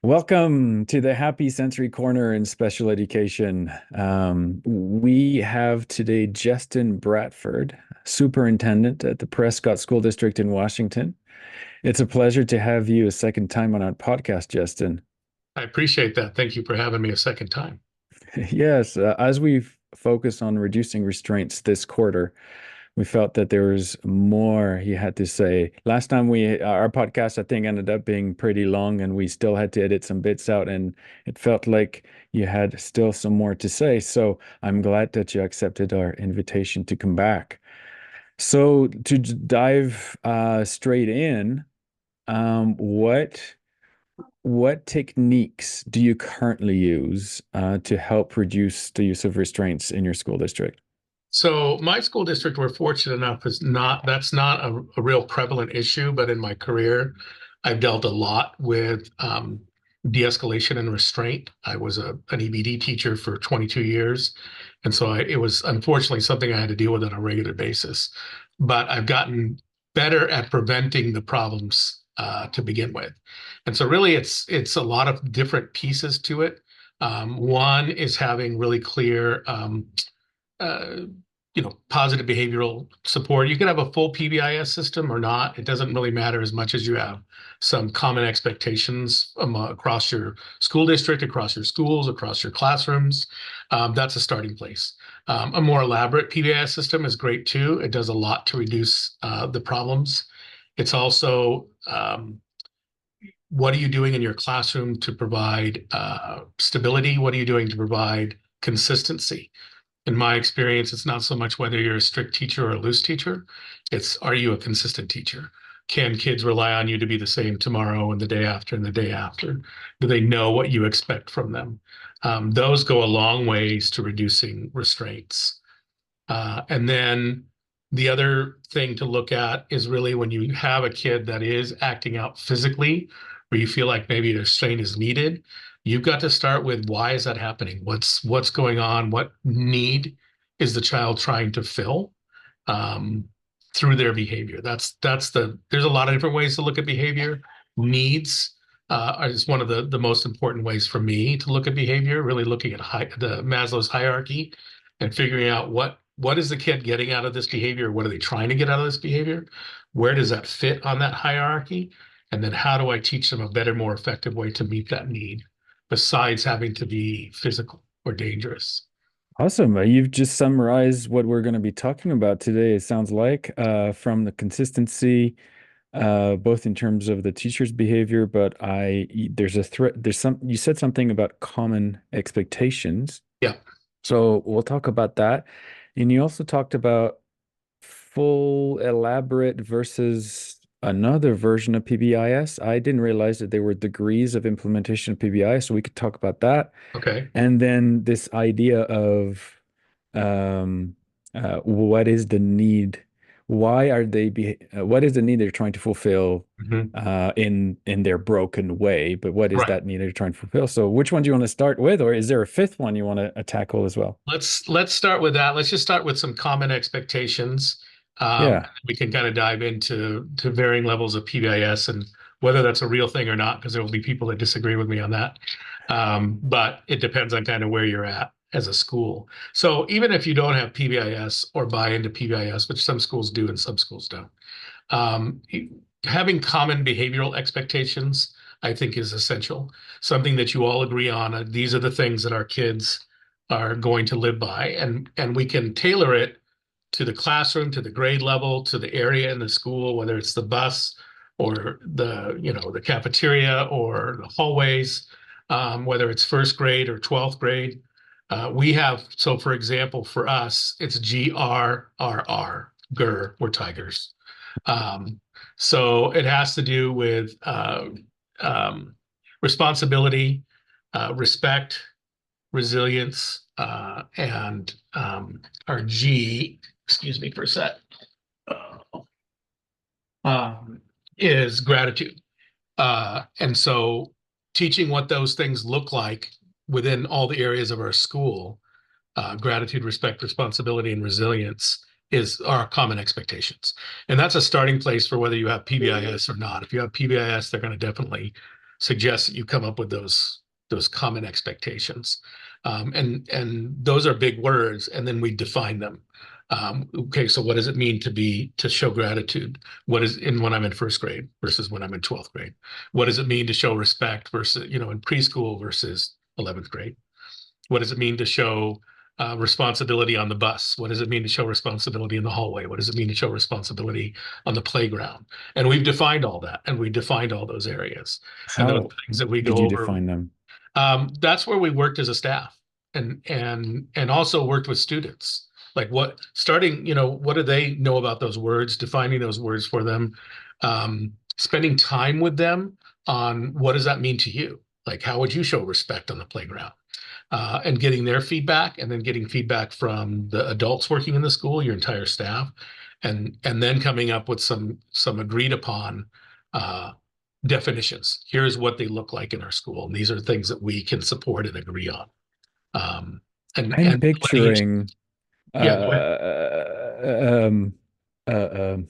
Welcome to the Happy Sensory Corner in Special Education. We have today Justin Bradford, Superintendent at the Prescott School District in Washington. It's a pleasure to have you a second time on our podcast, Justin. I appreciate that. Thank you for having me a second time. Yes, as we've focused on reducing restraints this quarter, we felt that there was more he had to say. Last time our podcast, I think, ended up being pretty long, and we still had to edit some bits out, and it felt like you had still some more to say. So I'm glad that you accepted our invitation to come back. So to dive straight in, what techniques do you currently use to help reduce the use of restraints in your school district? So my school district, we're fortunate enough, is not that's not a real prevalent issue, but in my career, I've dealt a lot with de-escalation and restraint. I was an EBD teacher for 22 years, and so it was unfortunately something I had to deal with on a regular basis. But I've gotten better at preventing the problems to begin with, and so really, it's a lot of different pieces to it. One is having really clear uh, positive behavioral support. You can have a full PBIS system or not. It doesn't really matter as much as you have some common expectations across your school district, across your schools, across your classrooms. That's a starting place. A more elaborate PBIS system is great too. It does a lot to reduce the problems. It's also what are you doing in your classroom to provide stability? What are you doing to provide consistency? In my experience, it's not so much whether you're a strict teacher or a loose teacher. It's, are you a consistent teacher? Can kids rely on you to be the same tomorrow and the day after and the day after? Do they know what you expect from them? Those go a long ways to reducing restraints. And then the other thing to look at is really when you have a kid that is acting out physically, where you feel like maybe a restraint is needed, you've got to start with why is that happening? What's going on? What need is the child trying to fill um, through their behavior? There's a lot of different ways to look at behavior. Needs is one of the most important ways for me to look at behavior, really looking at the Maslow's hierarchy and figuring out what is the kid getting out of this behavior? What are they trying to get out of this behavior? Where does that fit on that hierarchy? And then how do I teach them a better, more effective way to meet that need besides having to be physical or dangerous? Awesome. You've just summarized what we're going to be talking about today, it sounds like, from the consistency, both in terms of the teacher's behavior, but there's a threat, you said something about common expectations. Yeah. So we'll talk about that. And you also talked about full elaborate versus another version of PBIS. I didn't realize that there were degrees of implementation of PBIS, so we could talk about that. Okay. And then this idea of um, what is the need? Why are what is the need they're trying to fulfill Mhm. in their broken way? But what is Right. that need they're trying to fulfill? So which one do you want to start with, or is there a fifth one you want to tackle as well? Let's start with that. Let's just start with some common expectations. Yeah. We can kind of dive into varying levels of PBIS and whether that's a real thing or not, because there will be people that disagree with me on that. But it depends on kind of where you're at as a school. So even if you don't have PBIS or buy into PBIS, which some schools do and some schools don't, um, having common behavioral expectations, I think, is essential. Something that you all agree on. These are the things that our kids are going to live by, and we can tailor it to the classroom, to the grade level, to the area in the school, whether it's the bus or the cafeteria or the hallways, whether it's first grade or 12th grade. So for example, for us, it's GRRR, GR, we're tigers. Um, so it has to do with um, responsibility, respect, resilience, and our G, excuse me for a sec, uh, um, is gratitude. And so teaching what those things look like within all the areas of our school, gratitude, respect, responsibility, and resilience is our common expectations. And that's a starting place for whether you have PBIS or not. If you have PBIS, they're going to definitely suggests that you come up with those common expectations. And those are big words, and then we define them. Okay, so what does it mean to show gratitude? What is in when I'm in first grade versus when I'm in 12th grade? What does it mean to show respect versus, in preschool versus 11th grade? What does it mean to show responsibility on the bus? What does it mean to show responsibility in the hallway? What does it mean to show responsibility on the playground? And we've defined all that, and we defined all those areas, and those How things that we did go you over. define them? That's where we worked as a staff, and also worked with students. Like what do they know about those words? Defining those words for them, spending time with them on what does that mean to you? Like, how would you show respect on the playground? And getting their feedback, and then getting feedback from the adults working in the school, your entire staff, and then coming up with some agreed upon uh, definitions. Here's what they look like in our school, and these are things that we can support and agree on. Um, I'm and letting each, picturing yeah, go ahead. um, um,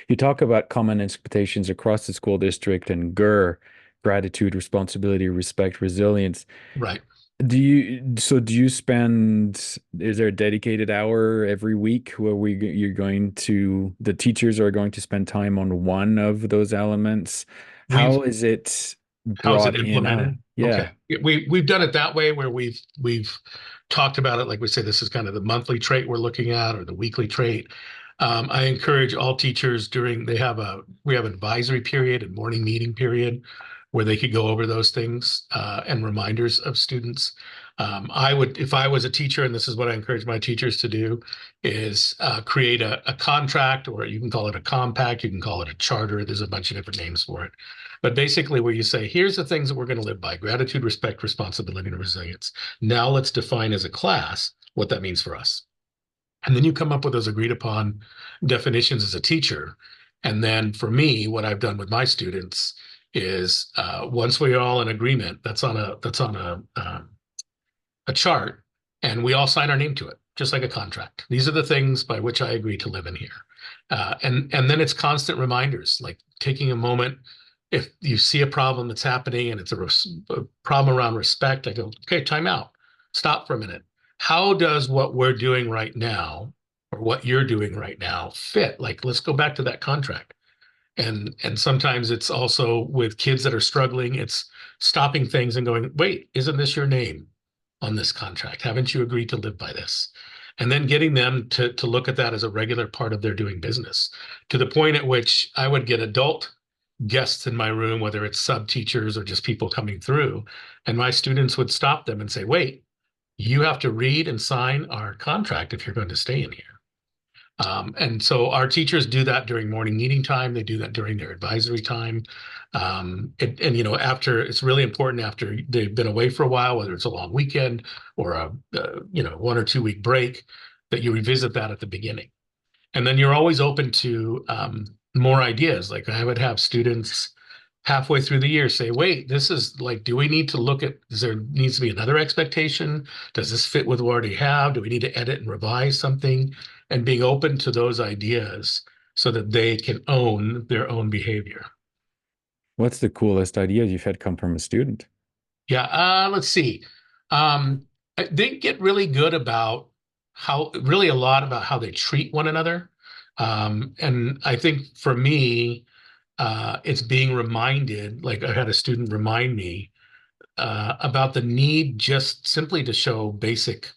you talk about common expectations across the school district and GER, gratitude, responsibility, respect, resilience. Right. Do you spend, is there a dedicated hour every week where the teachers are going to spend time on one of those elements? We've How is it How's it brought in? implemented? Okay. Yeah. We've done it that way where we've talked about it like we say this is kind of the monthly trait we're looking at or the weekly trait. I encourage all teachers during we have an advisory period and morning meeting period where they could go over those things and reminders of students. I would, if I was a teacher, and this is what I encourage my teachers to do, is create a contract, or you can call it a compact, you can call it a charter. There's a bunch of different names for it. But basically, where you say, here's the things that we're going to live by: gratitude, respect, responsibility, and resilience. Now let's define as a class what that means for us. And then you come up with those agreed upon definitions as a teacher. And then for me, what I've done with my students is once we're all in agreement, that's on a chart, and we all sign our name to it, just like a contract. These are the things by which I agree to live in here. And then it's constant reminders, like taking a moment. If you see a problem that's happening and it's a problem around respect, I go, okay, time out, stop for a minute. How does what we're doing right now, or what you're doing right now, fit? Like, let's go back to that contract. And sometimes it's also with kids that are struggling, it's stopping things and going, wait, isn't this your name on this contract? Haven't you agreed to live by this? And then getting them to look at that as a regular part of their doing business, to the point at which I would get adult guests in my room, whether it's sub teachers or just people coming through, and my students would stop them and say, wait, you have to read and sign our contract if you're going to stay in here. And so our teachers do that during morning meeting time. They do that during their advisory time. And after, it's really important after they've been away for a while, whether it's a long weekend or a 1 or 2 week break, that you revisit that at the beginning. And then you're always open to more ideas. Like I would have students halfway through the year say, wait, this is like, do we need to look at, is there needs to be another expectation? Does this fit with what we already have? Do we need to edit and revise something? And being open to those ideas so that they can own their own behavior. What's the coolest idea you've had come from a student? Yeah, let's see. They get really good about really a lot about how they treat one another. And I think for me, it's being reminded, like I had a student remind me about the need just simply to show basic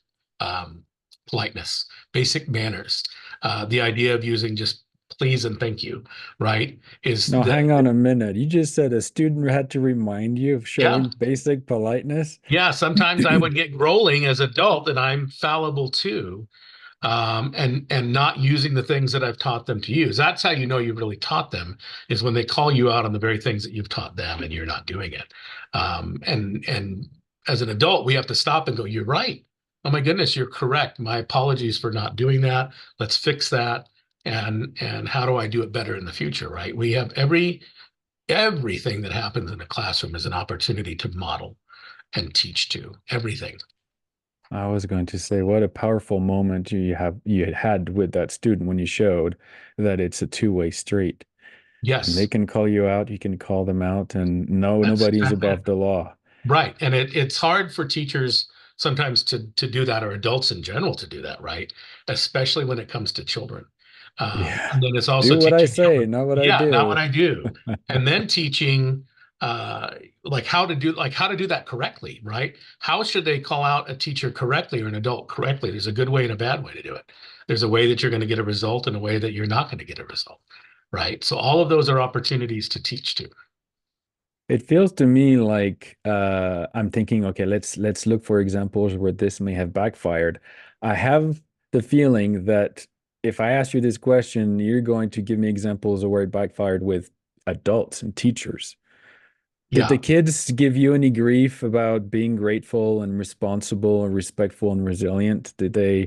politeness, basic manners. The idea of using just please and thank you, right? Is Now, that, hang on a minute. You just said a student had to remind you of yeah, showing basic politeness. yeah. Sometimes I would get rolling as adult that I'm fallible too, and not using the things that I've taught them to use. That's how you know you've really taught them, is when they call you out on the very things that you've taught them and you're not doing it. And as an adult, we have to stop and go, you're right. Oh my goodness, you're correct. My apologies for not doing that. Let's fix that. And how do I do it better in the future, right? We have everything that happens in a classroom is an opportunity to model and teach to everything. I was going to say, what a powerful moment you had with that student when you showed that it's a two-way street. And they Yes, can call you out, you can call them out, and no, that's nobody's exactly it. above the law. Right. And it's hard for teachers sometimes to do that, or adults in general to do that, right? Especially when it comes to children. Yeah. And then it's also Do what I teaching say, children, not what I yeah, not what do. I do. And then teaching like how to do that correctly, right? How should they call out a teacher correctly or an adult correctly? There's a good way and a bad way to do it. There's a way that you're going to get a result and a way that you're not going to get a result, right? So all of those are opportunities to teach too. It feels to me like I'm thinking, okay, let's look for examples where this may have backfired. I have the feeling that if I ask you this question, you're going to give me examples of where it backfired with adults and teachers. Did the Yeah. kids give you any grief about being grateful and responsible and respectful and resilient? Was there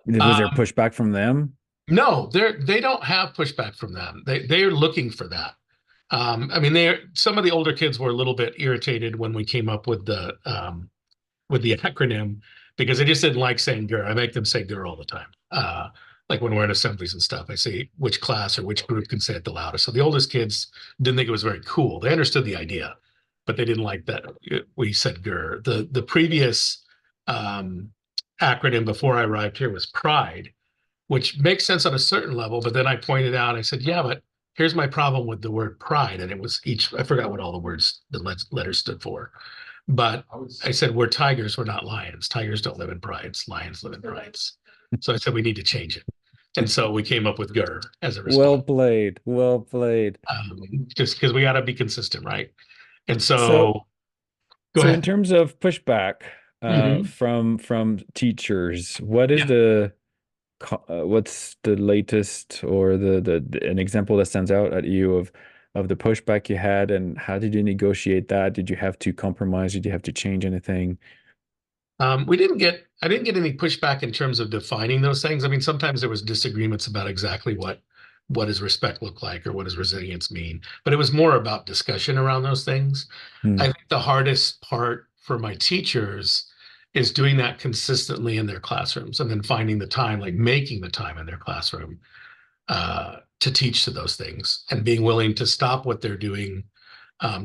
Um, pushback from them? No, they don't have pushback from them. They're looking for that. I mean, they some of the older kids were a little bit irritated when we came up with the acronym because they just didn't like saying "GER." I make them say "GER" all the time. Like when we're in assemblies and stuff, I say which class or which group can say it the loudest. So the oldest kids didn't think it was very cool. They understood the idea, but they didn't like that we said "GER." The previous um, acronym before I arrived here was PRIDE, which makes sense on a certain level. But then I pointed out, I said, yeah, but here's my problem with the word pride. And it was each, I forgot what all the words, the letters stood for. But I said, we're tigers, we're not lions. Tigers don't live in prides, lions live in prides. So I said, we need to change it. And so we came up with GER as a Well response, played. Well played. just because we got to be consistent, right? And So so go So in ahead. terms of pushback Mhm. from teachers, what is Yeah. what's the latest or an example that stands out at you of the pushback you had, and how did you negotiate that? Did you have to compromise? Did you have to change anything? I didn't get any pushback in terms of defining those things. I mean, sometimes there was disagreements about exactly what does respect look like or what does resilience mean, but it was more about discussion around those things. I Hmm. think the hardest part for my teachers is doing that consistently in their classrooms and then finding the time, like making the time in their classroom to teach to those things and being willing to stop what they're doing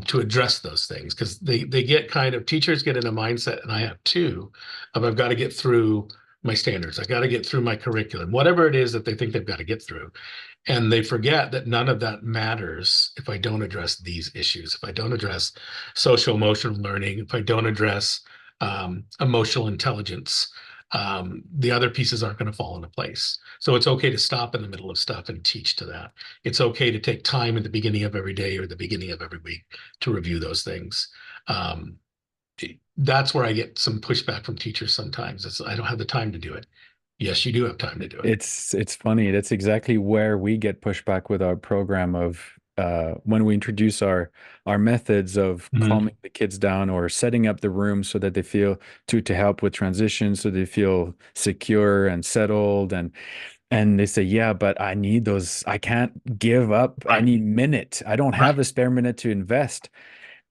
to address those things because they get kind of teachers get in a mindset, and I have too, of I've got to get through my standards, I got to get through my curriculum, whatever it is that they think they've got to get through, and they forget that none of that matters if I don't address these issues, if I don't address social emotional learning, if I don't address emotional intelligence. The other pieces aren't going to fall into place. So it's okay to stop in the middle of stuff and teach to that. It's okay to take time at the beginning of every day or the beginning of every week to review those things. Um, that's where I get some pushback from teachers sometimes. It's I don't have the time to do it. Yes, you do have time to do it. It's funny. That's exactly where we get pushback with our program of when we introduce our methods of Mhm. calming the kids down or setting up the room so that they feel to help with transition, so they feel secure and settled, and they say, yeah, but I need those. I can't give up Right, any minute. I don't right. have a spare minute to invest.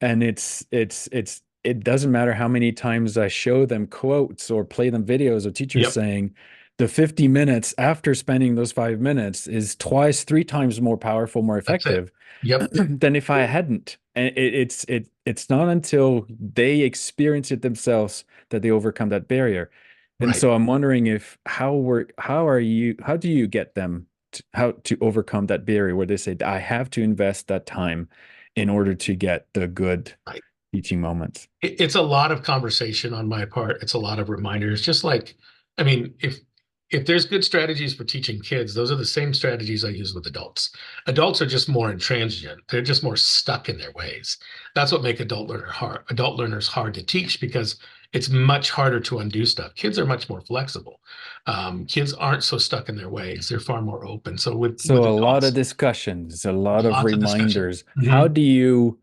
And it doesn't matter how many times I show them quotes or play them videos of teachers Yep, saying the 50 minutes after spending those 5 minutes is twice, three times more powerful, more that's it. effective Yep, than if I hadn't. And it's not until they experience it themselves that they overcome that barrier. And right. so I'm wondering if how do you get them how to overcome that barrier where they say I have to invest that time in order to get the good Right. teaching moments. It's a lot of conversation on my part. It's a lot of reminders. Just like, I mean, if there's good strategies for teaching kids, those are the same strategies I use with adults. Adults are just more intransigent. They're just more stuck in their ways. That's what make adult learners hard to teach because it's much harder to undo stuff. Kids are much more flexible. Kids aren't so stuck in their ways. They're far more open. So with So a lot of adults, discussions, a lot of lots of discussion. reminders. How Mhm. do you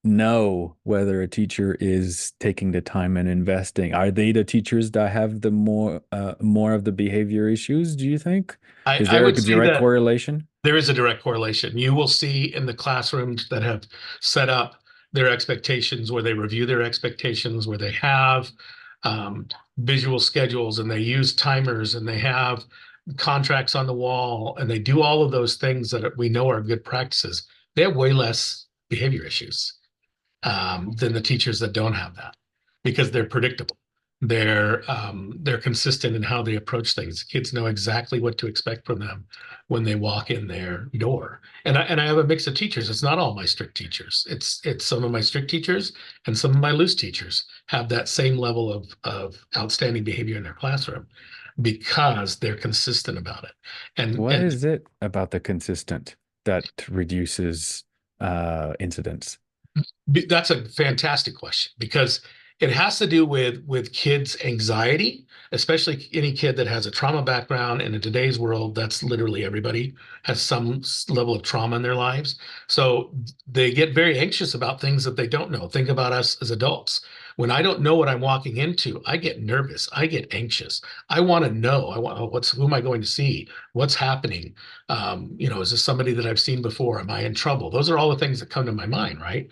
know whether a teacher is taking the time and investing? Are they the teachers that have the more of the behavior issues, do you think? Is I there a would say direct that correlation? there is a direct correlation. You will see in the classrooms that have set up their expectations, where they review their expectations, where they have um, visual schedules and they use timers and they have contracts on the wall, and they do all of those things that we know are good practices, they have way less behavior issues than the teachers that don't have that because they're predictable. They're consistent in how they approach things. Kids know exactly what to expect from them when they walk in their door. And I have a mix of teachers. It's not all my strict teachers. It's some of my strict teachers and some of my loose teachers have that same level of outstanding behavior in their classroom because they're consistent about it. What And is it about the consistent that reduces incidents? That's a fantastic question because it has to do with kids' anxiety, especially any kid that has a trauma background. And in today's world, that's literally everybody has some level of trauma in their lives. So they get very anxious about things that they don't know. Think about us as adults. When I don't know what I'm walking into, I get nervous. I get anxious. I want to know. I want who am I going to see? What's happening? Is this somebody that I've seen before? Am I in trouble? Those are all the things that come to my mind, right?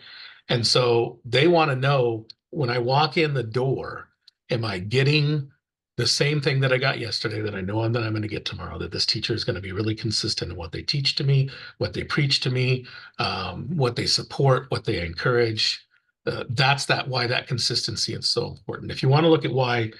And so they want to know when I walk in the door, am I getting the same thing that I got yesterday that I know that I'm going to get tomorrow, that this teacher is going to be really consistent in what they teach to me, what they preach to me, what they support, what they encourage. That's why that consistency is so important. If you want to look at why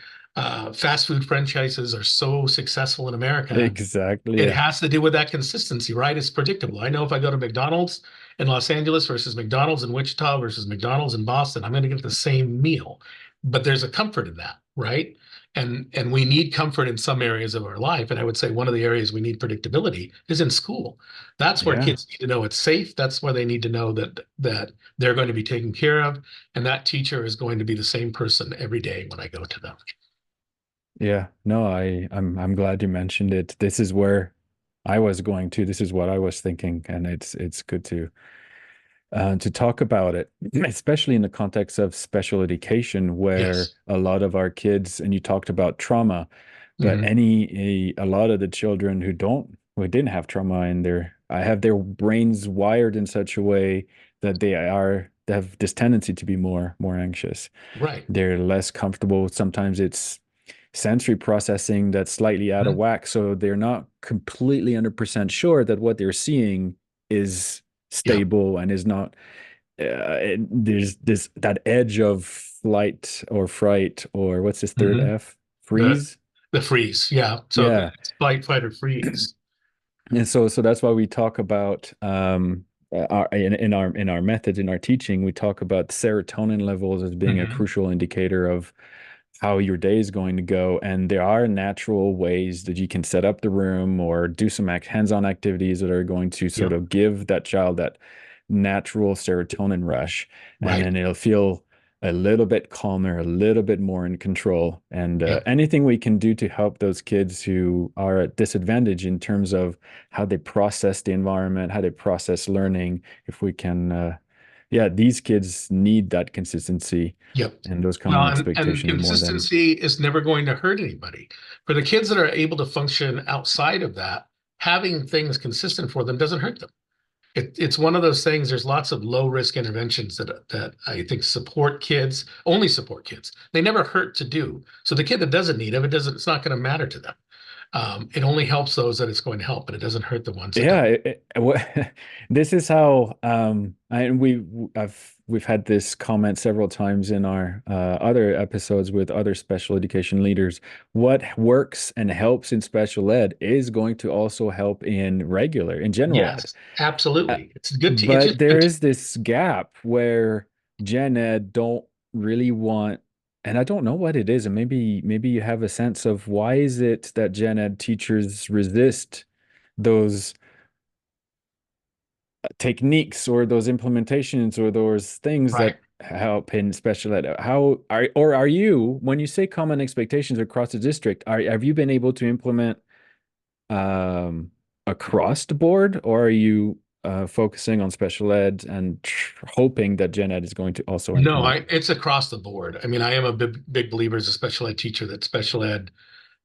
fast food franchises are so successful in America, Exactly. it Yeah. has to do with that consistency, right? It's predictable. I know if I go to McDonald's in Los Angeles versus McDonald's in Wichita versus McDonald's in Boston, I'm going to get the same meal. But there's a comfort in that, right? And we need comfort in some areas of our life. And I would say one of the areas we need predictability is in school. That's where Yeah. kids need to know it's safe. That's where they need to know that they're going to be taken care of. And that teacher is going to be the same person every day when I go to them. Yeah. No, I'm glad you mentioned it. This is where I was going to. This is what I was thinking, and it's good to talk about it, especially in the context of special education, where Yes. a lot of our kids, and you talked about trauma, but Hmm. a lot of the children who didn't have trauma in their, I have their brains wired in such a way that they have this tendency to be more anxious. Right. They're less comfortable. Sometimes it's sensory processing that's slightly out of Mhm. whack. So they're not completely 100% sure that what they're seeing is Yeah. stable and is not. There's this that edge of flight or fright, or what's this third Hmm. F? The Freeze? the freeze. Yeah. So Yeah. it's fight, fight, or freeze. And so that's why we talk about in our methods in our teaching, we talk about serotonin levels as being a Hmm. crucial indicator of how your day is going to go. And there are natural ways that you can set up the room or do some hands-on activities that are going to sort Yep. of give that child that natural serotonin rush. And Right. then it'll feel a little bit calmer, a little bit more in control. And Yeah. anything we can do to help those kids who are at disadvantage in terms of how they process the environment, how they process learning, if we can, yeah, these kids need that consistency Yep. and those Well, common and expectations more than. consistency is never going to hurt anybody. For the kids that are able to function outside of that, having things consistent for them doesn't hurt them. It's one of those things. There's lots of low risk interventions that I think support kids, only support kids. They never hurt to do. So the kid that doesn't need them, it's not going to matter to them. It only helps those that it's going to help, but it doesn't hurt the ones that Yeah, don't. this is how and we've had this comment several times in our other episodes with other special education leaders. What works and helps in special ed is going to also help in general ed. Yes, Uh, absolutely. It's good to, it's but just there good. is this gap where gen ed don't really want, and I don't know what it is, and maybe you have a sense of why is it that gen ed teachers resist those techniques or those implementations or those things Right. that help in special ed. Are you, when you say common expectations across the district, have you been able to implement um across the board, or are you focusing on special ed and hoping that gen ed is going to also No, implement? it's across the board. I mean, I am a big believer as a special ed teacher that special ed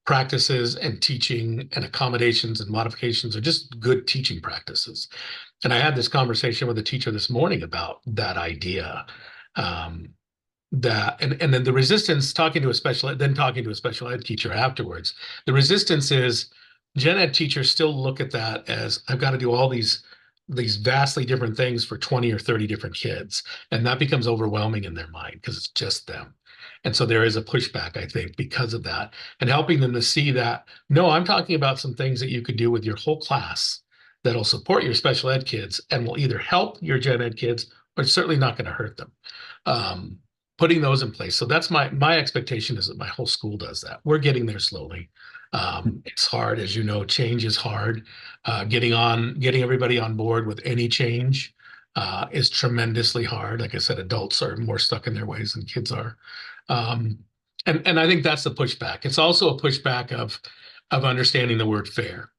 practices and teaching and accommodations and modifications are just good teaching practices. And I had this conversation with a teacher this morning about that idea. Um, and then the resistance talking to a special ed, then talking to a special ed teacher afterwards. The resistance is gen ed teachers still look at that as I've got to do all these vastly different things for 20 or 30 different kids. And that becomes overwhelming in their mind because it's just them. And so there is a pushback, I think, because of that, and helping them to see that, no, I'm talking about some things that you could do with your whole class that'll support your special ed kids and will either help your gen ed kids or it's certainly not going to hurt them. Um, Putting those in place. So that's my expectation is that my whole school does that. We're getting there slowly. It's hard, as you know, change is hard. Getting everybody on board with any change is tremendously hard. Like I said, adults are more stuck in their ways than kids are. Um, and I think that's the pushback. It's also a pushback of understanding the word fair.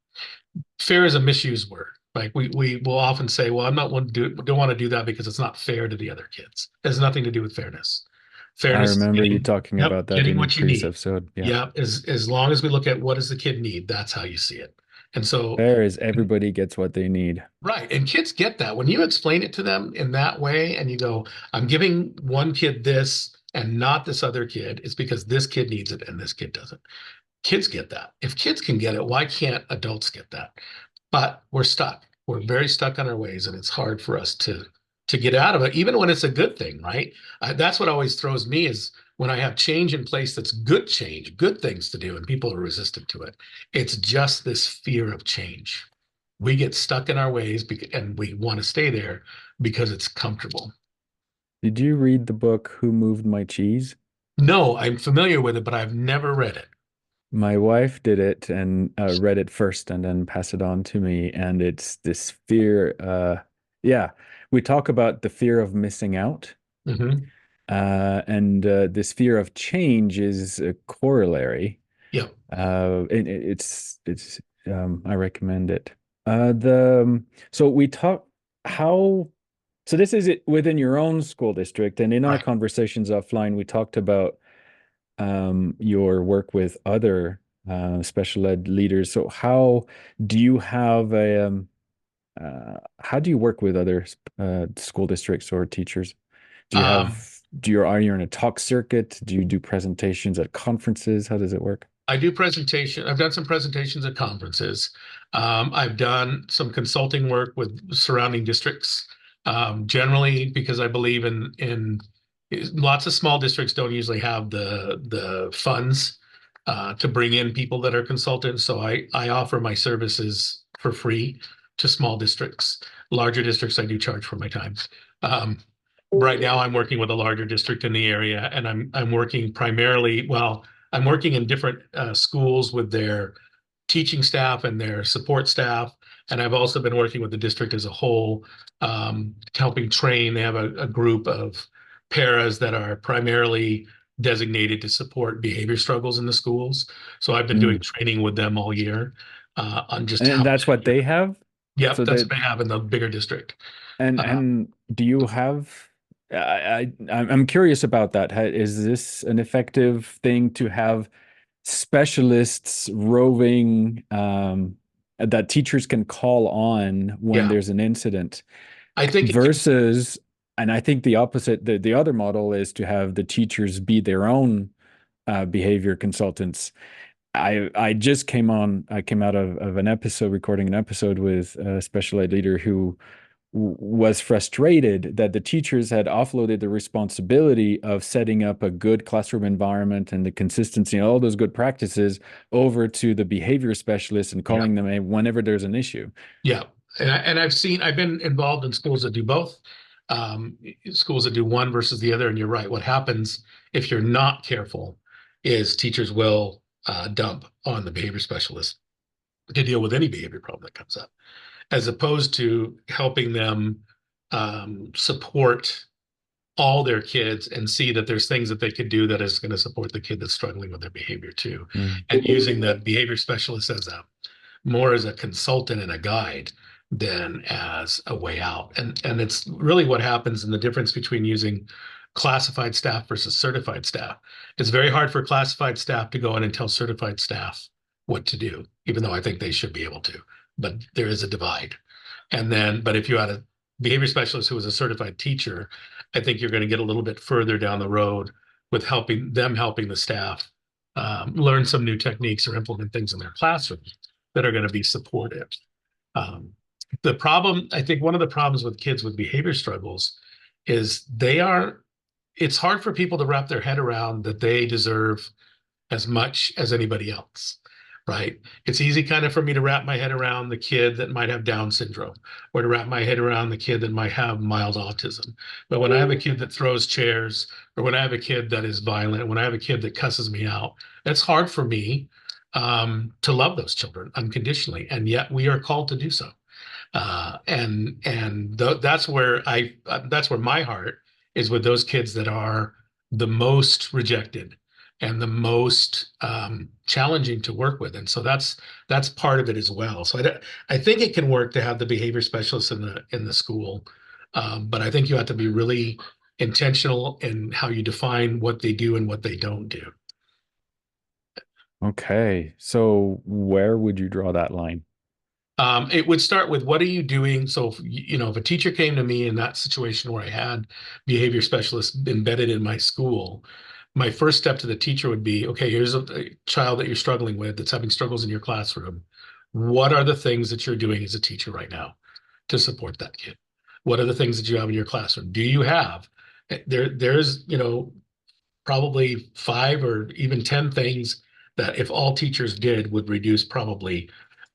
Fair is a misused word. Like we will often say, well, I'm not one do don't want to do that because it's not fair to the other kids. It has nothing to do with fairness. I Fairness is remember you getting, talking yep, about that getting in a what you previous need. episode. Yeah. Yeah, as long as we look at what does the kid need, that's how you see it. And so, There is everybody gets what they need. right, and kids get that when you explain it to them in that way, and you go, "I'm giving one kid this and not this other kid," it's because this kid needs it and this kid doesn't. Kids get that. If kids can get it, why can't adults get that? But we're stuck. We're very stuck on our ways, and it's hard for us to get out of it, even when it's a good thing, right? That's what always throws me is when I have change in place that's good change, good things to do, and people are resistant to it. It's just this fear of change. We get stuck in our ways and we want to stay there because it's comfortable. Did you read the book Who Moved My Cheese? No, I'm familiar with it, but I've never read it. My wife did it and read it first and then passed it on to me. And it's this fear. Yeah, we talk about the fear of missing out. Hmm. And this fear of change is a corollary. Yeah. I recommend it. So we talk how, so this is it within your own school district. And in our Right. conversations offline, we talked about your work with other special ed leaders. So do you have how do you work with other school districts or teachers? Do you Um, have, are you in a talk circuit? Do you do presentations at conferences? How does it work? I've done some presentations at conferences. I've done some consulting work with surrounding districts, generally because I believe in lots of small districts don't usually have the funds to bring in people that are consultants. So I offer my services for free to small districts. Larger districts, I do charge for my time. Um, right now, I'm working with a larger district in the area, and I'm working primarily, well, I'm working in different schools with their teaching staff and their support staff. And I've also been working with the district as a whole, helping train. They have a group of paras that are primarily designated to support behavior struggles in the schools. So I've been doing Mm. training with them all year on just And how. that's what they have? Yep, So that's that what they have in the bigger district. Uh, and do you have I'm curious about that. Is this an effective thing to have specialists roving that teachers can call on when yeah, there's an incident I think it can. versus, and I think the opposite, the other model is to have the teachers be their own behavior consultants. I came out of an episode, recording an episode with a special ed leader who was frustrated that the teachers had offloaded the responsibility of setting up a good classroom environment and the consistency and all those good practices over to the behavior specialists and Yeah. calling them whenever there's an issue. Yeah, and I've been involved in schools that do both, um, schools that do one versus the other. And you're right. What happens if you're not careful is teachers will dump on the behavior specialist to deal with any behavior problem that comes up, as opposed to helping them support all their kids and see that there's things that they could do that is going to support the kid that's struggling with their behavior too, Mm. and using the behavior specialist as a more as a consultant and a guide than as a way out. And it's really what happens in the difference between using classified staff versus certified staff. It's very hard for classified staff to go in and tell certified staff what to do, even though I think they should be able to. But there is a divide. But if you had a behavior specialist who was a certified teacher, I think you're going to get a little bit further down the road with helping the staff learn some new techniques or implement things in their classroom that are going to be supportive. Um, the problem, I think one of the problems with kids with behavior struggles is it's hard for people to wrap their head around that they deserve as much as anybody else, right? It's easy kind of for me to wrap my head around the kid that might have Down syndrome or to wrap my head around the kid that might have mild autism. But when I have a kid that throws chairs or when I have a kid that is violent, when I have a kid that cusses me out, it's hard for me to love those children unconditionally. And yet we are called to do so. That's where my heart is with those kids that are the most rejected and the most challenging to work with, and so that's part of it as well. So I think it can work to have the behavior specialists in the school, but I think you have to be really intentional in how you define what they do and what they don't do. Okay. So where would you draw that line? It would start with what are you doing? So, if a teacher came to me in that situation where I had behavior specialists embedded in my school, my first step to the teacher would be, okay, here's a child that you're struggling with that's having struggles in your classroom. What are the things that you're doing as a teacher right now to support that kid? What are the things that you have in your classroom? Do you have there's, probably 5 or even 10 things that if all teachers did would reduce probably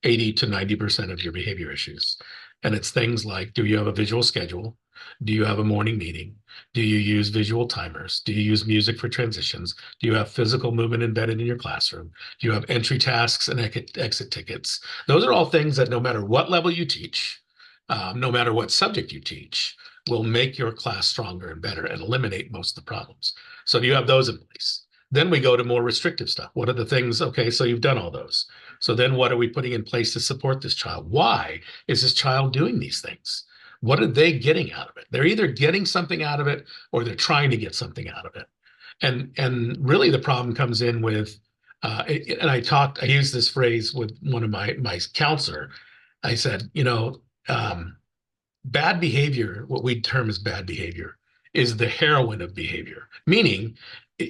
80 to 90% of your behavior issues. And it's things like, do you have a visual schedule? Do you have a morning meeting? Do you use visual timers? Do you use music for transitions? Do you have physical movement embedded in your classroom? Do you have entry tasks and exit tickets? Those are all things that no matter what level you teach, no matter what subject you teach, will make your class stronger and better and eliminate most of the problems. So do you have those in place? Then we go to more restrictive stuff. What are the things? Okay, so you've done all those. So then what are we putting in place to support this child? Why is this child doing these things? What are they getting out of it? They're either getting something out of it or they're trying to get something out of it. And really the problem comes in with, and I used this phrase with one of my counselor. I said, bad behavior, what we term as bad behavior, is the heroine of behavior. Meaning,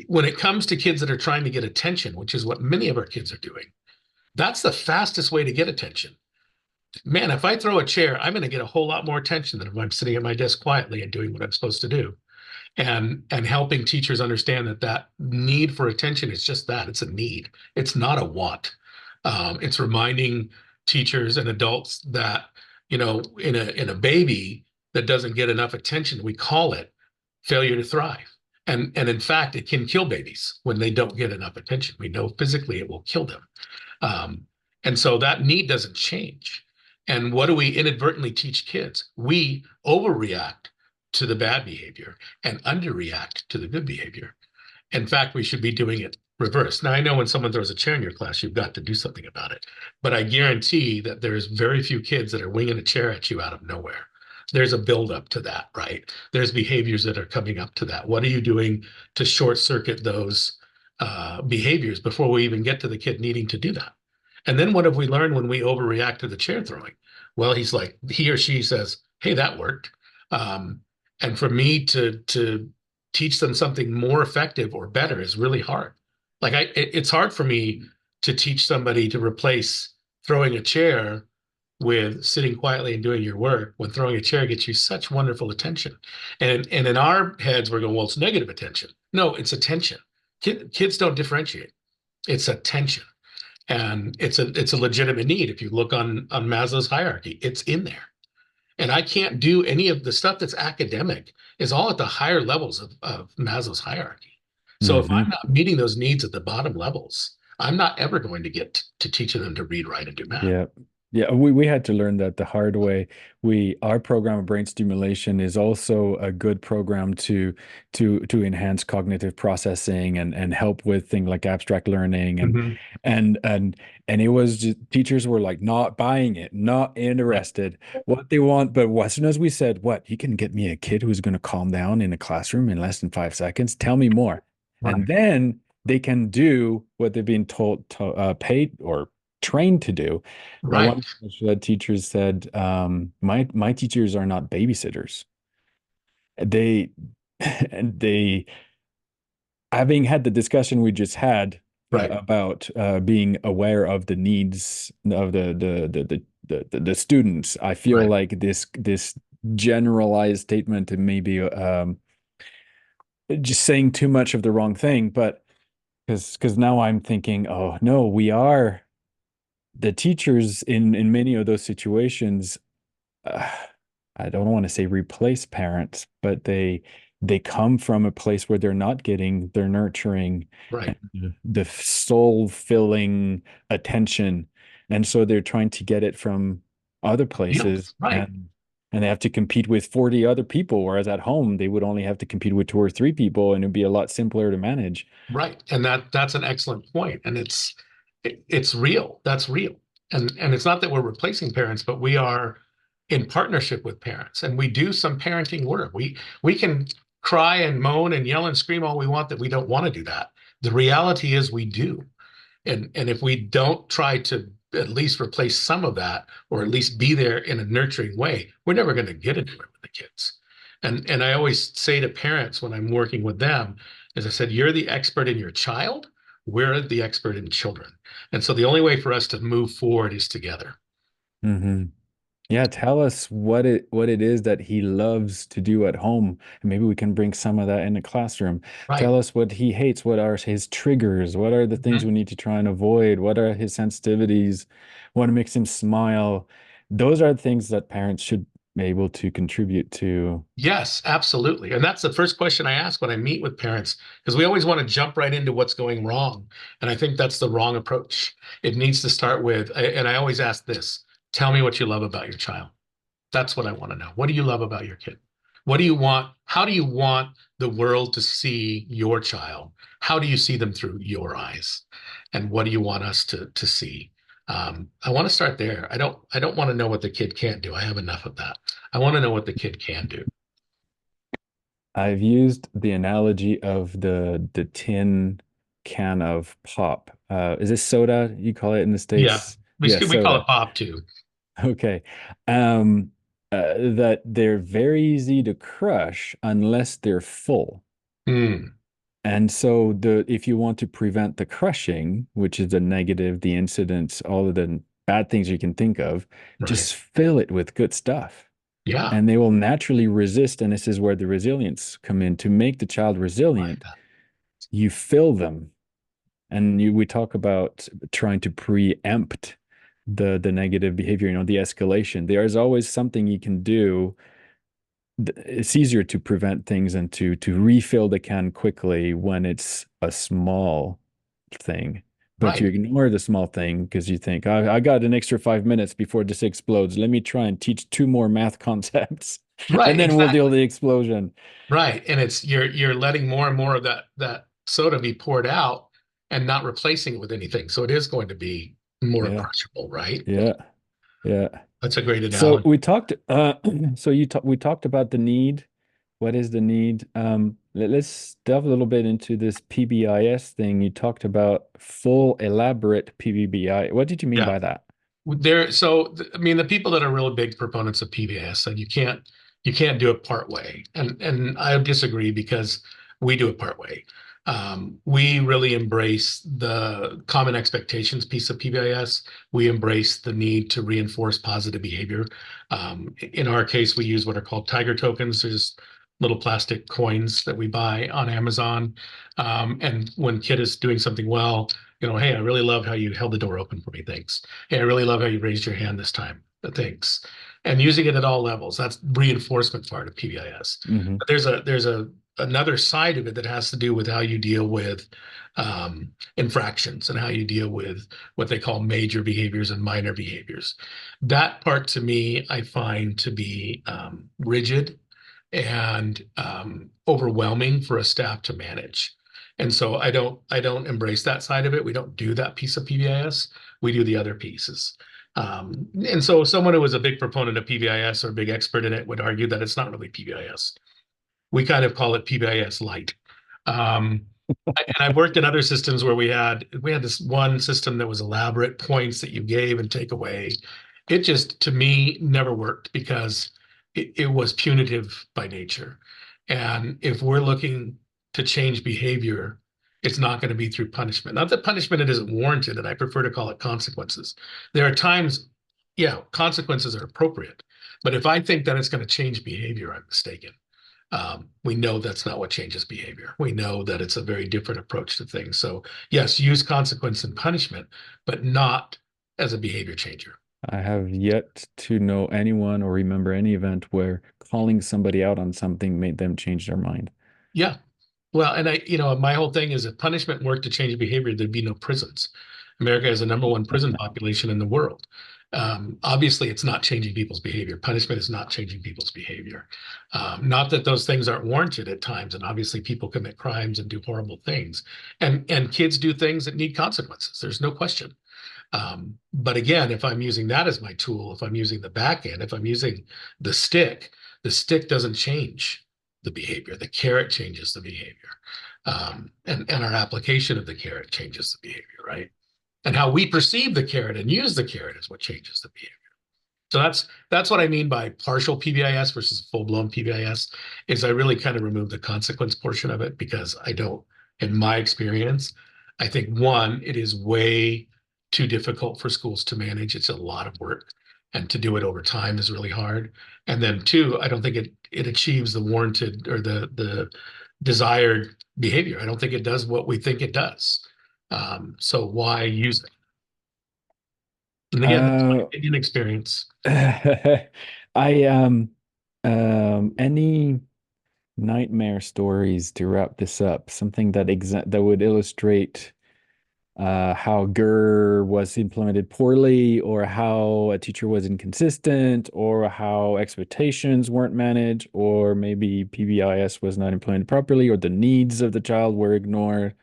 when it comes to kids that are trying to get attention, which is what many of our kids are doing, that's the fastest way to get attention. Man, if I throw a chair, I'm going to get a whole lot more attention than if I'm sitting at my desk quietly and doing what I'm supposed to do. And helping teachers understand that need for attention is just that. It's a need. It's not a want. It's reminding teachers and adults that, in a baby that doesn't get enough attention, we call it failure to thrive. And in fact, it can kill babies when they don't get enough attention. We know physically it will kill them. And so that need doesn't change. And what do we inadvertently teach kids? We overreact to the bad behavior and underreact to the good behavior. In fact, we should be doing it reverse. Now, I know when someone throws a chair in your class, you've got to do something about it. But I guarantee that there's very few kids that are winging a chair at you out of nowhere. There's a buildup to that, right? There's behaviors that are coming up to that. What are you doing to short circuit those behaviors before we even get to the kid needing to do that? And then what have we learned when we overreact to the chair throwing? Well, he or she says, hey, that worked. And for me to teach them something more effective or better is really hard. It's hard for me to teach somebody to replace throwing a chair with sitting quietly and doing your work when throwing a chair gets you such wonderful attention. And in our heads, we're going, well, it's negative attention. No, it's attention. Kids don't differentiate. It's attention. And it's a legitimate need. If you look on Maslow's hierarchy, it's in there. And I can't do any of the stuff that's academic is all at the higher levels of Maslow's hierarchy. So if I'm Hmm. not meeting those needs at the bottom levels, I'm not ever going to get to teaching them to read, write, and do math. Yeah. Yeah, we had to learn that the hard way. Our program of brain stimulation is also a good program to enhance cognitive processing and help with things like abstract learning Mhm. and it was just teachers were like not buying it, not Right. interested. What they want, but as soon as we said, "What, you can get me a kid who's going to calm down in a classroom in less than 5 seconds, tell me more." And Right. then they can do what they've been paid or trained to do. Right. One special ed teacher said, my teachers are not babysitters. They and they having had the discussion we just had, Right. about being aware of the needs of the students. I feel Right. like this generalized statement and maybe just saying too much of the wrong thing, but because now I'm thinking, oh no, we are the teachers in many of those situations. uh, I don't want to say replace parents, but they come from a place where they're not getting their nurturing Right. and the soul filling attention. And so they're trying to get it from other places Fields. Right. and they have to compete with 40 other people, whereas at home they would only have to compete with two or three people and it'd be a lot simpler to manage. Right. And that's an excellent point. And it's real. That's real. And it's not that we're replacing parents, but we are in partnership with parents, and we do some parenting work. We can cry and moan and yell and scream all we want that we don't want to do that. The reality is we do. And if we don't try to at least replace some of that, or at least be there in a nurturing way, we're never going to get anywhere with the kids. And I always say to parents when I'm working with them, as I said, you're the expert in your child, we're the expert in children. And so the only way for us to move forward is together. Hmm. Yeah, tell us what it is that he loves to do at home, and maybe we can bring some of that in the classroom. Right. Tell us what he hates, what are his triggers, what are the things Mhm. we need to try and avoid, what are his sensitivities, what makes him smile. Those are things that parents should be able to contribute to. Yes, absolutely. And that's the first question I ask when I meet with parents, because we always want to jump right into what's going wrong. And I think that's the wrong approach. It needs to start with, and I always ask this, tell me what you love about your child. That's what I want to know. What do you love about your kid? What do you want? How do you want the world to see your child? How do you see them through your eyes? And what do you want us to see? I want to start there. I don't want to know what the kid can't do. I have enough of that. I want to know what the kid can do. I've used the analogy of the tin can of pop. Is this soda you call it in the Yeah, States? we Yeah, we call soda. it pop too. Okay. Um, that they're very easy to crush unless they're full. Mm, And so the if you want to prevent the crushing, which is the negative, the incidents, all of the bad things you can think of, right. just fill it with good stuff. Yeah. And they will naturally resist. And this is where the resilience come in. To make the child resilient, Right. you fill them. And we talk about trying to preempt the negative behavior, the escalation. There's always something you can do. It's easier to prevent things and to refill the can quickly when it's a small thing. But you Right. ignore the small thing because you think, I got an extra 5 minutes before this explodes. Let me try and teach two more math concepts, and Right. then we'll deal with Exactly. the explosion. Right. And it's you're letting more and more of that soda be poured out and not replacing it with anything. So it is going to be more Yeah, crushable, right? yeah, yeah. That's a great So analogy. we talked we talked about the need. What is the need? Let's delve a little bit into this PBIS thing. You talked about full elaborate PBI. What did you mean Yeah. by that? I mean, the people that are really big proponents of PBS said you can't do it part way, and I disagree because we do it part way. We really embrace the common expectations piece of PBIS. We embrace the need to reinforce positive behavior. In our case, we use what are called tiger tokens. There's little plastic coins that we buy on Amazon, and when kid is doing something well, hey, I really love how you held the door open for me. Thanks. Hey, I really love how you raised your hand this time. Thanks. And using it at all levels. That's reinforcement part of PBIS. Hmm. But there's another side of it that has to do with how you deal with infractions and how you deal with what they call major behaviors and minor behaviors. That part to me, I find to be rigid and overwhelming for a staff to manage. And so I don't embrace that side of it. We don't do that piece of PBIS. We do the other pieces. And so someone who is a big proponent of PBIS or a big expert in it would argue that it's not really PBIS. We kind of call it PBIS light. Um, and I've worked in other systems where we had this one system that was elaborate points that you gave and take away. It just to me never worked because it was punitive by nature. And if we're looking to change behavior, it's not going to be through punishment. Not that punishment it isn't warranted, and I prefer to call it consequences. There are times, yeah, consequences are appropriate. But if I think that it's going to change behavior, I'm mistaken. We know that's not what changes behavior. We know that it's a very different approach to things. So yes, use consequence and punishment, but not as a behavior changer. I have yet to know anyone or remember any event where calling somebody out on something made them change their mind. Yeah. Well, and my whole thing is if punishment worked to change behavior, there'd be no prisons. America has the number one prison population in the world. Obviously, it's not changing people's behavior. Punishment is not changing people's behavior. Not that those things aren't warranted at times, and obviously people commit crimes and do horrible things, and kids do things that need consequences. There's no question. But again, if I'm using that as my tool, if I'm using the back end, if I'm using the stick doesn't change the behavior. The carrot changes the behavior. And our application of the carrot changes the behavior, right? And how we perceive the carrot and use the carrot is what changes the behavior. So that's what I mean by partial PBIS versus full-blown PBIS, is I really kind of remove the consequence portion of it because I don't, in my experience, I think one, it is way too difficult for schools to manage. It's a lot of work, and to do it over time is really hard. And then two, I don't think it achieves the warranted or the desired behavior. I don't think it does what we think it does. So why use it? And again, that's my Uh, opinion experience. I any nightmare stories to wrap this up, something that that would illustrate how GER was implemented poorly, or how a teacher was inconsistent, or how expectations weren't managed, or maybe PBIS was not implemented properly, or the needs of the child were ignored.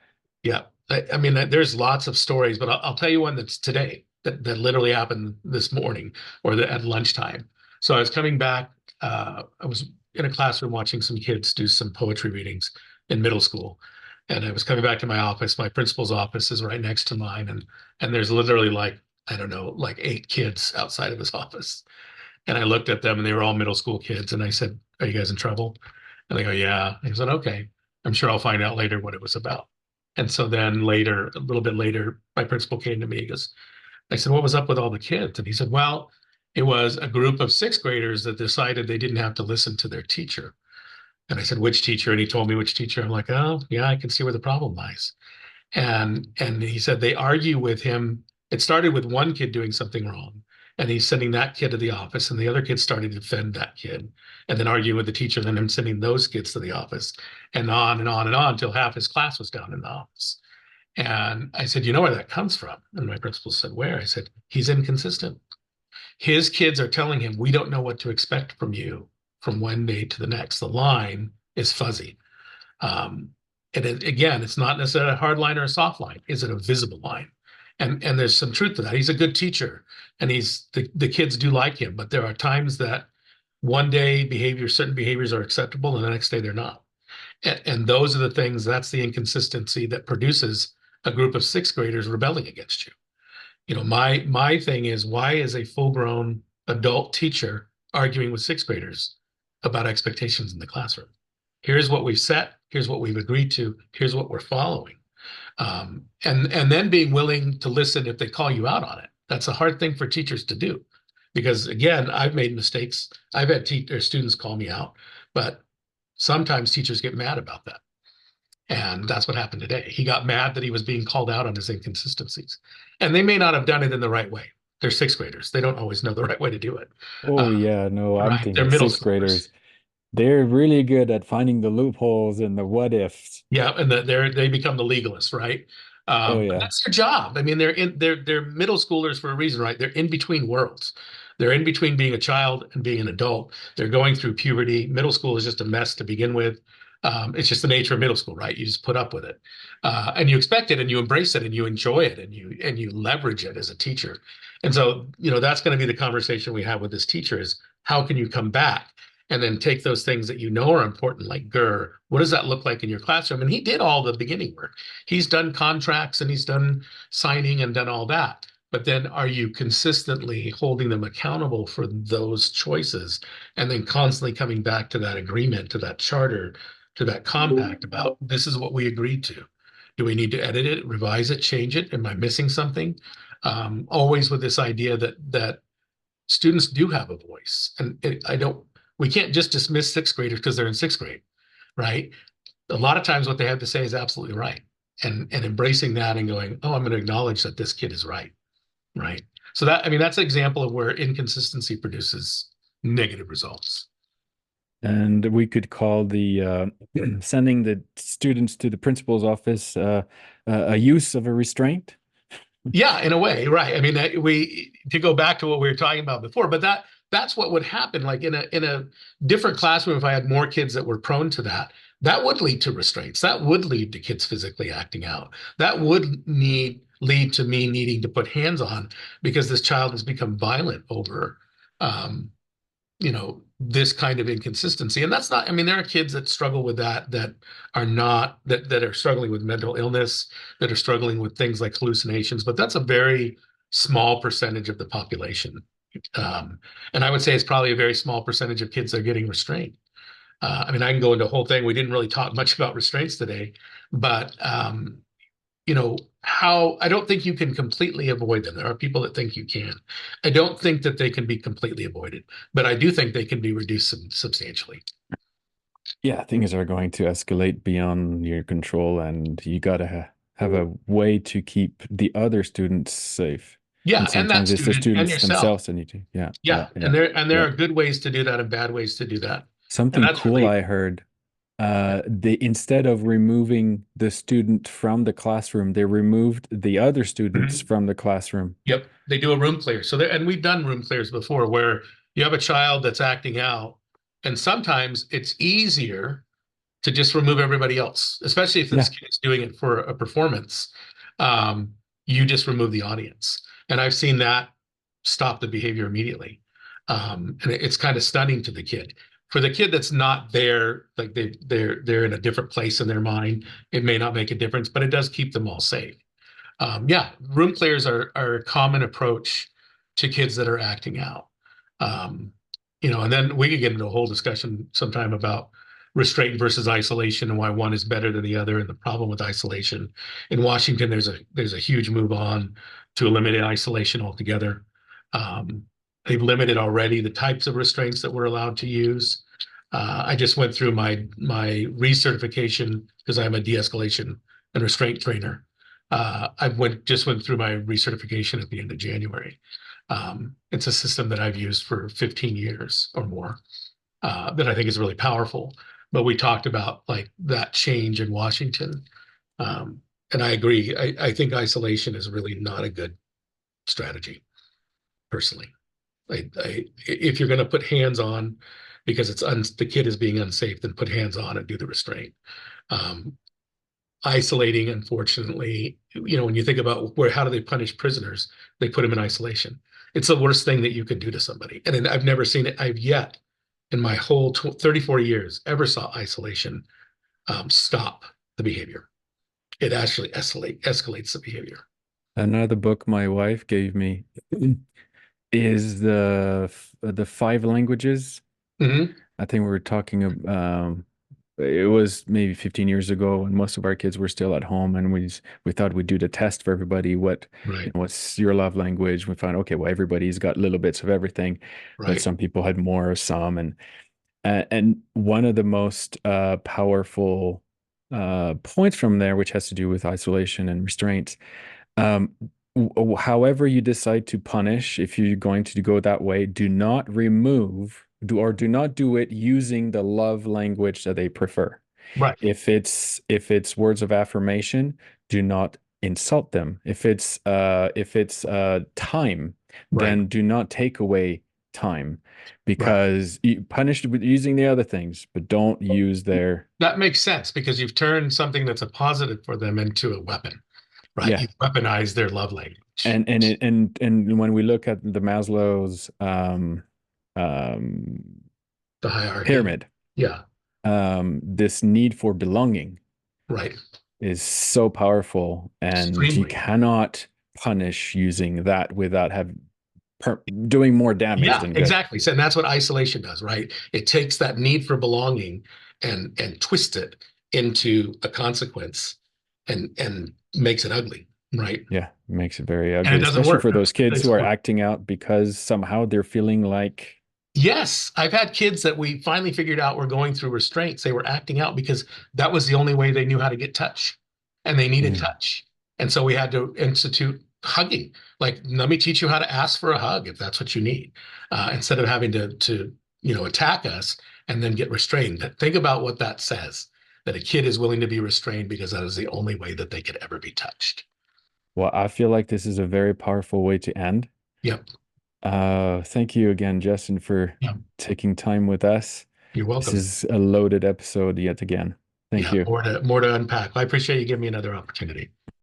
Yeah. I mean, there's lots of stories, but I'll tell you one that's today that literally happened this morning or at lunchtime. So I was coming back. I was in a classroom watching some kids do some poetry readings in middle school. And I was coming back to my office. My principal's office is right next to mine. And there's literally like, I don't know, like 8 kids outside of his office. And I looked at them and they were all middle school kids. And I said, "Are you guys in trouble?" And they go, "Yeah." I said, "Okay. I'm sure I'll find out later what it was about." And so then later, a little bit later, my principal came to me. He goes, I said, "What was up with all the kids?" And he said, "Well, it was a group of sixth graders that decided they didn't have to listen to their teacher." And I said, "Which teacher?" And he told me which teacher. I'm like, "Oh, yeah, I can see where the problem lies." And he said they argue with him. It started with one kid doing something wrong, and he's sending that kid to the office, and the other kid started to defend that kid, and then arguing with the teacher, and then him sending those kids to the office, and on and on and on until half his class was down in the office. And I said, "You know where that comes from?" And my principal said, "Where?" I said, "He's inconsistent. His kids are telling him, we don't know what to expect from you from one day to the next. The line is fuzzy." Um, and again, it's not necessarily a hard line or a soft line. Is it a visible line? And there's some truth to that. He's a good teacher, and the kids do like him, but there are times that one day certain behaviors are acceptable, and the next day they're not. And those are the things. That's the inconsistency that produces a group of sixth graders rebelling against you. My thing is, why is a full-grown adult teacher arguing with sixth graders about expectations in the classroom? Here's what we've set. Here's what we've agreed to. Here's what we're following. And then being willing to listen if they call you out on it. That's a hard thing for teachers to do, because again, I've made mistakes. I've had students call me out, but sometimes teachers get mad about that. And that's what happened today. He got mad that he was being called out on his inconsistencies. And they may not have done it in the right way. They're sixth graders. They don't always know the right way to do it. Oh yeah, no, I'm Right. They're thinking middle sixth schoolers. graders. They're really good at finding the loopholes and the what ifs. Yeah, and they become the legalists, right? Oh But yeah. that's their job. I mean, they're middle schoolers for a reason, right? They're in between worlds. They're in between being a child and being an adult. They're going through puberty. Middle school is just a mess to begin with. It's just the nature of middle school, right? You just put up with it, and you expect it, and you embrace it, and you enjoy it, and you leverage it as a teacher. And so, that's going to be the conversation we have with this teacher: is how can you come back and then take those things that you know are important, like GER. What does that look like in your classroom? And he did all the beginning work. He's done contracts and he's done signing and done all that. But then are you consistently holding them accountable for those choices, and then constantly coming back to that agreement, to that charter, to that compact about this is what we agreed to? Do we need to edit it, revise it, change it? Am I missing something? Always with this idea that students do have a voice, and we can't just dismiss sixth graders because they're in sixth grade, right? A lot of times what they have to say is absolutely right, and embracing that and going, oh, I'm going to acknowledge that this kid is right, right? So that, I mean, that's an example of where inconsistency produces negative results. And we could call the sending the students to the principal's office a use of a restraint. Yeah, in a way, right. I mean, we to go back to what we were talking about before, but that's what would happen. Like in a different classroom, if I had more kids that were prone to that, that would lead to restraints. That would lead to kids physically acting out. That would lead to me needing to put hands on because this child has become violent over um, this kind of inconsistency. And that's not, I mean, there are kids that struggle with that are not, that are struggling with mental illness, that are struggling with things like hallucinations, but that's a very small percentage of the population. Um, and I would say it's probably a very small percentage of kids that are getting restrained. I mean, I can go into a whole thing. We didn't really talk much about restraints today, but how I don't think you can completely avoid them. There are people that think you can. I don't think that they can be completely avoided, but I do think they can be reduced substantially. Yeah, things are going to escalate beyond your control, and you got to have a way to keep the other students safe. Yeah, And and that sometimes it's the student and students yourself. themselves that need to. Yeah, yeah, Yeah, yeah, and there yeah. are good ways to do that and bad ways to do that. And Something that's cool really I heard. They instead of removing the student from the classroom, they removed the other students Mhm. from the classroom. Yep, they do a room clear. So there, and we've done room clears before where you have a child that's acting out, and sometimes it's easier to just remove everybody else, especially if this Yeah, kid is doing it for a performance. Um, you just remove the audience, and I've seen that stop the behavior immediately. And it's kind of stunning to the kid. For the kid that's not there, like they're in a different place in their mind, it may not make a difference, but it does keep them all safe. Yeah, room clears are a common approach to kids that are acting out. Um, and then we could get into a whole discussion sometime about restraint versus isolation and why one is better than the other and the problem with isolation. In Washington, there's a huge move on to eliminate isolation altogether. Um, they've limited already the types of restraints that we're allowed to use. I just went through my recertification because I'm a de-escalation and restraint trainer. Just went through my recertification at the end of January. It's a system that I've used for 15 years or more that I think is really powerful. But we talked about like that change in Washington. And I agree. I think isolation is really not a good strategy, personally. If you're going to put hands on because the kid is being unsafe, then put hands on and do the restraint. Um, Isolating, unfortunately, when you think about how do they punish prisoners, they put them in isolation. It's the worst thing that you could do to somebody. And I've never seen it. I've yet, in my whole 34 years, ever saw isolation stop the behavior. It actually escalates the behavior. another book my wife gave me is the five languages. Hmm. I think we were talking it was maybe 15 years ago and most of our kids were still at home and we thought we'd do the test for everybody Right, what's your love language. We found okay, well everybody's got little bits of everything, but right, some people had more or some and one of the most powerful points from there, which has to do with isolation and restraints, um, however you decide to punish, if you're going to go that way, do not do not do it using the love language that they prefer. right, If it's words of affirmation, do not insult them. If it's time, right, then do not take away time right. because you punish with using the other things, but don't use their That makes sense because you've turned something that's a positive for them into a weapon, right? yeah. You've weaponized their love language. And when we look at the Maslow's The hierarchy. pyramid, Yeah, this need for belonging right. is so powerful, and you Extremely. cannot punish using that without doing more damage Yeah, than good. exactly. So, and that's what isolation does, right? It takes that need for belonging and twists it into a consequence. and makes it ugly, right? Yeah, makes it very And it ugly, doesn't especially work. for those kids It's who are acting out because somehow they're feeling like, Yes, I've had kids that we finally figured out were going through restraints. They were acting out because that was the only way they knew how to get touch, and they needed mm, touch. And so we had to institute hugging. Like, let me teach you how to ask for a hug if that's what you need, instead of having to attack us and then get restrained. Think about what that says. That a kid is willing to be restrained because that is the only way that they could ever be touched. well, I feel like this is a very powerful way to end. Yep. Thank you again, Justin, for Yeah. taking time with us. You're This welcome. is a loaded episode yet again. Thank Yeah. you. More to unpack. I appreciate you giving me another opportunity.